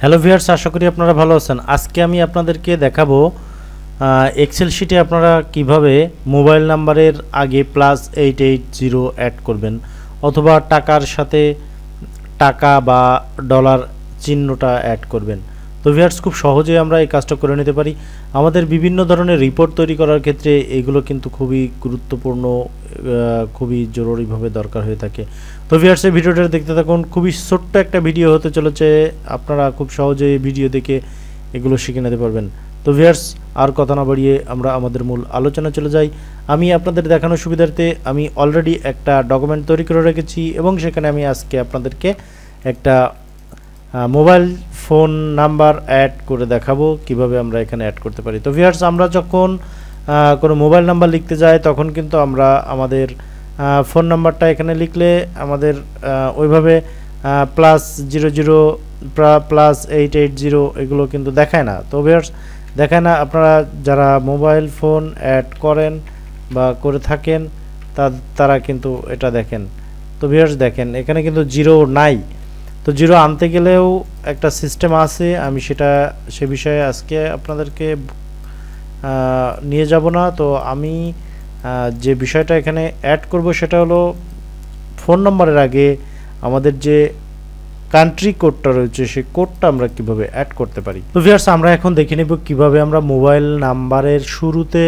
Hello viewers, আশা করি আপনারা ভালো আছেন। আজকে আমি আপনাদেরকে দেখাবো এক্সেল শিটে আপনারা কিভাবে মোবাইল নাম্বারের আগে +880 অ্যাড করবেন অথবা টাকার সাথে টাকা বা ডলার চিহ্নটা অ্যাড করবেন। তো ভিউয়ার্স, খুব সহজেই আমরা এই কাজটা করে নিতে পারি। আমাদের বিভিন্ন ধরনের রিপোর্ট তৈরি করার ক্ষেত্রে এগুলো কিন্তু খুবই গুরুত্বপূর্ণ, খুবই জরুরিভাবে দরকার হয়ে থাকে। তো ভিউয়ার্স, এই ভিডিওটা দেখতে থাকুন। খুবই ছোট্ট একটা ভিডিও হতে চলেছে, আপনারা খুব সহজেই এই ভিডিও দেখে এগুলো শিখে নিতে পারবেন। তো ভিউয়ার্স, আর কথা না বাড়িয়ে আমরা আমাদের মূল আলোচনা চলে যাই। আমি আপনাদের দেখানোর সুবিধার্থে আমি অলরেডি একটা ডকুমেন্ট তৈরি করে রেখেছি এবং সেখানে আমি আজকে আপনাদেরকে একটা মোবাইল ফোন নাম্বার অ্যাড করে দেখাবো কিভাবে আমরা এখানে অ্যাড করতে পারি। তো ভিউয়ার্স, আমরা যখন কোনো মোবাইল নাম্বার লিখতে যাই তখন কিন্তু আমরা আমাদের ফোন নাম্বারটা এখানে লিখলে আমাদের ওইভাবে +00 +880 এগুলো কিন্তু দেখায় না। তো ভিউয়ার্স, দেখায় না। আপনারা যারা মোবাইল ফোন অ্যাড করেন বা করে থাকেন তারা কিন্তু এটা দেখেন। তো ভিউয়ার্স, দেখেন এখানে কিন্তু জিরো নাই। তো জিরো আনতে গেলেও একটা সিস্টেম আছে, আমি সে বিষয়ে আজকে আপনাদেরকে নিয়ে যাব না। তো আমি যে বিষয়টা এখানে অ্যাড করব সেটা হলো ফোন নম্বরের আগে আমাদের যে কান্ট্রি কোডটা রয়েছে সেই কোডটা আমরা কিভাবে অ্যাড করতে পারি। তো ভিউয়ার্স, আমরা এখন দেখে নেব কিভাবে আমরা মোবাইল নাম্বারের শুরুতে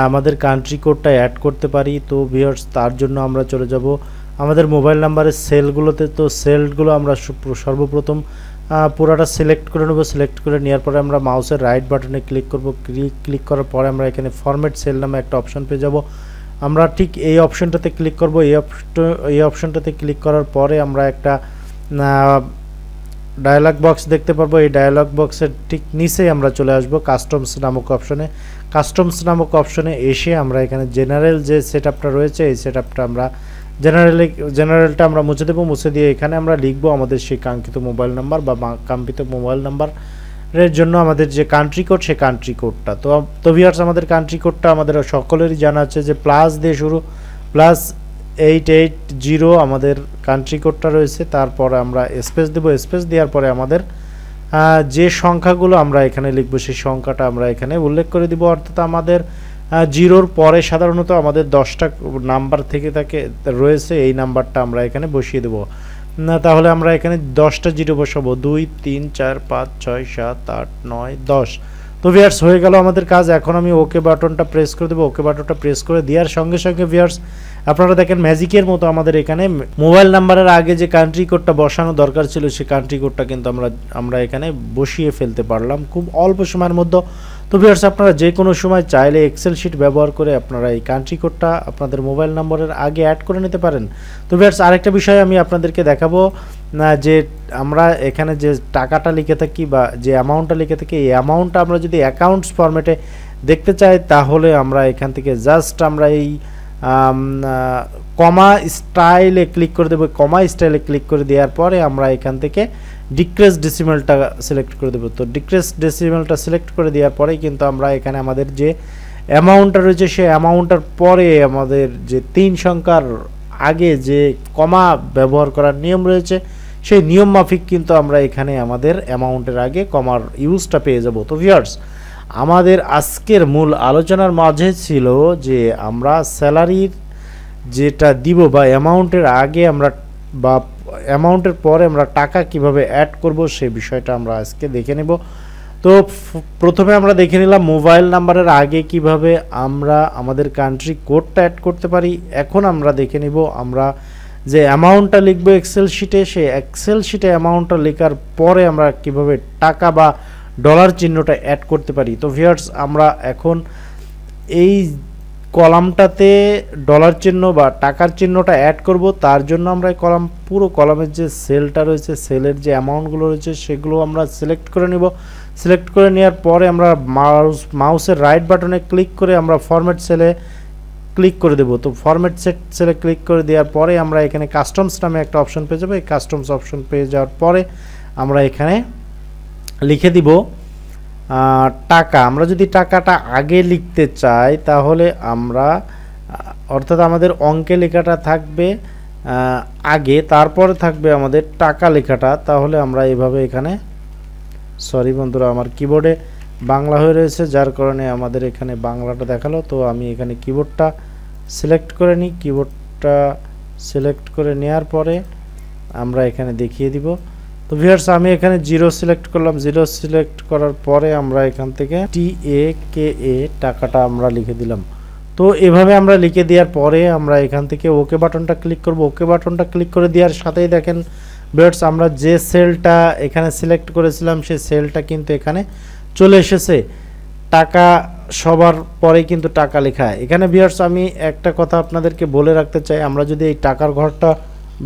আমাদের কান্ট্রি কোডটা অ্যাড করতে পারি। তো ভিউয়ার্স, তার জন্য আমরা চলে যাব আমাদের মোবাইল নাম্বারের সেলগুলোতে। তো সেলগুলো আমরা সর্বপ্রথম পুরোটা সিলেক্ট করে নেব। সিলেক্ট করে নেওয়ার পরে আমরা মাউসের রাইট বাটনে ক্লিক করব। ক্লিক করার পরে আমরা এখানে ফরম্যাট সেল নামে একটা অপশন পেয়ে যাব। আমরা ঠিক এই অপশনটাতে ক্লিক করব। এই অপশনটাতে ক্লিক করার পরে আমরা একটা ডায়ালগ বক্স দেখতে পারবো। এই ডায়ালগ বক্সের ঠিক নিচেই আমরা চলে আসব কাস্টমস নামক অপশনে। কাস্টমস নামক অপশনে এসে আমরা এখানে জেনারেল যে সেটআপটা রয়েছে এই সেটআপটা আমরা জেনারেলটা আমরা মুছে দেবো। মুছে দিয়ে এখানে আমরা লিখব আমাদের সেই কাঙ্ক্ষিত মোবাইল নাম্বার বা কাঙ্ক্ষিত মোবাইল নাম্বারের জন্য আমাদের যে কান্ট্রি কোড সেই কান্ট্রি কোডটা। তো ভিউয়ার্স, আমাদের কান্ট্রি কোডটা আমাদের সকলেরই জানা আছে যে প্লাস দিয়ে শুরু, +880 আমাদের কান্ট্রি কোডটা রয়েছে। তারপরে আমরা স্পেস দেব। স্পেস দেওয়ার পরে আমাদের যে সংখ্যাগুলো আমরা এখানে লিখব সেই সংখ্যাটা আমরা এখানে উল্লেখ করে দিব। অর্থাৎ আমাদের জিরোর পরে সাধারণত আমাদের 10টা নাম্বার থেকে রয়েছে, এই নাম্বারটা আমরা এখানে বসিয়ে দেব। তাহলে আমরা এখানে 10টা জিরো বসাবো, 2 3 4 5 6 7 8 9 10। তো ভিউয়ার্স, হয়ে গেল আমাদের কাজ। এখন আমি ওকে বাটনটা প্রেস করে দেবো। ওকে বাটনটা প্রেস করে দেওয়ার সঙ্গে সঙ্গে ভিউয়ার্স, আপনারা দেখেন ম্যাজিকের মতো আমাদের এখানে মোবাইল নাম্বারের আগে যে কান্ট্রি কোডটা বসানো দরকার ছিল সেই কান্ট্রি কোডটা কিন্তু আমরা এখানে বসিয়ে ফেলতে পারলাম খুব অল্প সময়ের মধ্যে। তো ভিউয়ার্স, আপনারা যে কোনো সময় চাইলে এক্সেল শিট ব্যবহার করে আপনারা এই কান্ট্রি কোডটা আপনাদের মোবাইল নম্বরের আগে অ্যাড করে নিতে পারেন। তো ভিউয়ার্স, আরেকটা বিষয় আমি আপনাদেরকে দেখাবো যে আমরা এখানে যে টাকাটা লিখে থাকি বা যে অ্যামাউন্টটা লিখে থাকি এই অ্যামাউন্টটা আমরা যদি অ্যাকাউন্টস ফরম্যাটে দেখতে চাই তাহলে আমরা এখান থেকে জাস্ট আমরা এই কমা স্টাইলে ক্লিক করে দেবো। কমা স্টাইলে ক্লিক করে দেওয়ার পরে আমরা এখান থেকে ডিক্রিজ ডেসিমেলটা সিলেক্ট করে দেবো। তো ডিক্রিজ ডেসিমেলটা সিলেক্ট করে দেওয়ার পরেই কিন্তু আমরা এখানে আমাদের যে অ্যামাউন্টটা রয়েছে সেই অ্যামাউন্টটার পরে আমাদের যে 3 সংখ্যার আগে যে কমা ব্যবহার করার নিয়ম রয়েছে সেই নিয়ম মাফিক কিন্তু আমরা এখানে আমাদের অ্যামাউন্টের আগে কমার ইউজটা পেয়ে যাব। তো ভিউয়ার্স, আমাদের আজকের মূল আলোচনার মাঝে ছিল যে আমরা স্যালারির যেটা দিব বা অ্যামাউন্টের আগে আমরা বা অ্যামাউন্টের পরে আমরা টাকা কিভাবে অ্যাড করব সেই বিষয়টা আমরা আজকে দেখে নেব। তো প্রথমে আমরা দেখে নিলাম মোবাইল নাম্বারের আগে কিভাবে আমরা আমাদের কান্ট্রি কোডটা অ্যাড করতে পারি। এখন আমরা দেখে নিব আমরা যে অ্যামাউন্টটা লিখবো এক্সেল শিটে, সেই এক্সেল শিটে অ্যামাউন্টটা লেখার পরে আমরা কিভাবে টাকা বা ডলার চিহ্নটা অ্যাড করতে পারি। তো ভিউয়ার্স, আমরা এখন এই কলামটাতে ডলার চিহ্ন বা টাকার চিহ্নটা অ্যাড করব। তার জন্য আমরা এই পুরো কলামের যে সেলটা রয়েছে সেলের যে অ্যামাউন্টগুলো রয়েছে সেগুলো আমরা সিলেক্ট করে নিব। সিলেক্ট করে নেওয়ার পরে আমরা মাউসের রাইট বাটনে ক্লিক করে আমরা ফরম্যাট সেলে ক্লিক করে দেব। তো ফরম্যাট সেলে ক্লিক করে দেওয়ার পরে আমরা এখানে কাস্টমস নামে একটা অপশন পেয়ে যাবো। এই কাস্টমস অপশন পেয়ে যাওয়ার পরে আমরা এখানে লিখে দিব টাকা। আমরা যদি টাকাটা আগে লিখতে চাই তাহলে আমরা অর্থাৎ আমাদের অঙ্কে লেখাটা থাকবে আগে, তারপরে থাকবে আমাদের টাকা লেখাটা। তাহলে আমরা এভাবে এখানে সরি বন্ধুরা, আমার কিবোর্ডে বাংলা হয়ে রয়েছে, যার কারণে আমাদের এখানে বাংলাটা দেখালো। তো আমি এখানে কিবোর্ডটা সিলেক্ট করে নিই। কিবোর্ডটা সিলেক্ট করে নেওয়ার পরে আমরা এখানে দেখিয়ে দিব। তো ভিউয়ার্স, আমি এখানে 0 সিলেক্ট করলাম। 0 সিলেক্ট করার পরে আমরা এখান থেকে TAKA টাকাটা আমরা লিখে দিলাম। তো এভাবে আমরা লিখে দেওয়ার পরে আমরা এখান থেকে ওকে বাটনটা ক্লিক করব। ওকে বাটনটা ক্লিক করে দেওয়ার সাথেই দেখেন ভিউয়ার্স, আমরা যে সেলটা এখানে সিলেক্ট করেছিলাম সেই সেলটা কিন্তু এখানে চলে এসেছে। টাকা সবার পরে কিন্তু টাকা লেখা। এখানে ভিউয়ার্স, আমি একটা কথা আপনাদেরকে বলে রাখতে চাই, আমরা যদি এই টাকার ঘরটা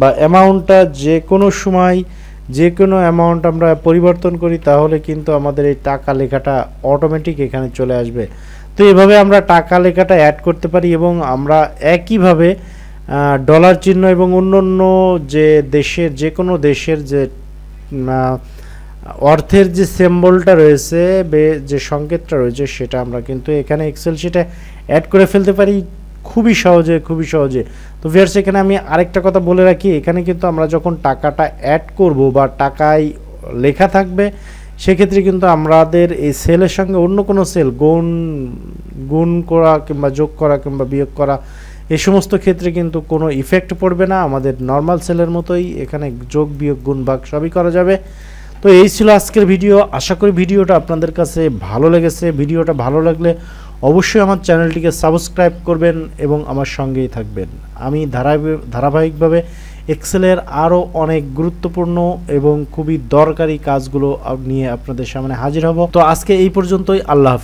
বা অ্যামাউন্টটা যে কোনো সময় যে কোনো অ্যামাউন্ট আমরা পরিবর্তন করি, তাহলে কিন্তু আমাদের এই টাকা লেখাটা অটোমেটিক এখানে চলে আসবে। তো এভাবে আমরা টাকা লেখাটা অ্যাড করতে পারি এবং আমরা একইভাবে ডলার চিহ্ন এবং অন্য যে দেশের যে কোনো দেশের যে অর্থের যে সিম্বলটা রয়েছে, যে সংকেতটা রয়েছে, সেটা আমরা কিন্তু এখানে এক্সেল শিটে অ্যাড করে ফেলতে পারি খুবই সহজে, খুবই সহজে। তো ভিউয়ার্স, এখানে আমি আরেকটা কথা বলে রাখি, এখানে কিন্তু আমরা যখন টাকাটা অ্যাড করব বা টাকায় লেখা থাকবে, সেক্ষেত্রে কিন্তু আমাদের এই সেলের সঙ্গে অন্য কোনো সেল গুণ করা কিংবা যোগ করা কিংবা বিয়োগ করা, এই সমস্ত ক্ষেত্রে কিন্তু কোনো ইফেক্ট পড়বে না। আমাদের নর্মাল সেলের মতোই এখানে যোগ বিয়োগ গুণ ভাগ সবই করা যাবে। তো এই ছিল আজকের ভিডিও। আশা করি ভিডিওটা আপনাদের কাছে ভালো লেগেছে। ভিডিওটা ভালো লাগলে অবশ্যই আমার চ্যানেলটিকে সাবস্ক্রাইব করবেন এবং আমার সঙ্গেই থাকবেন। আমি ধারাবাহিকভাবে এক্সেলের আরও অনেক গুরুত্বপূর্ণ এবং খুবই দরকারি কাজগুলো নিয়ে আপনাদের সামনে হাজির হব। তো আজকে এই পর্যন্তই। আল্লাহ হাফেজ।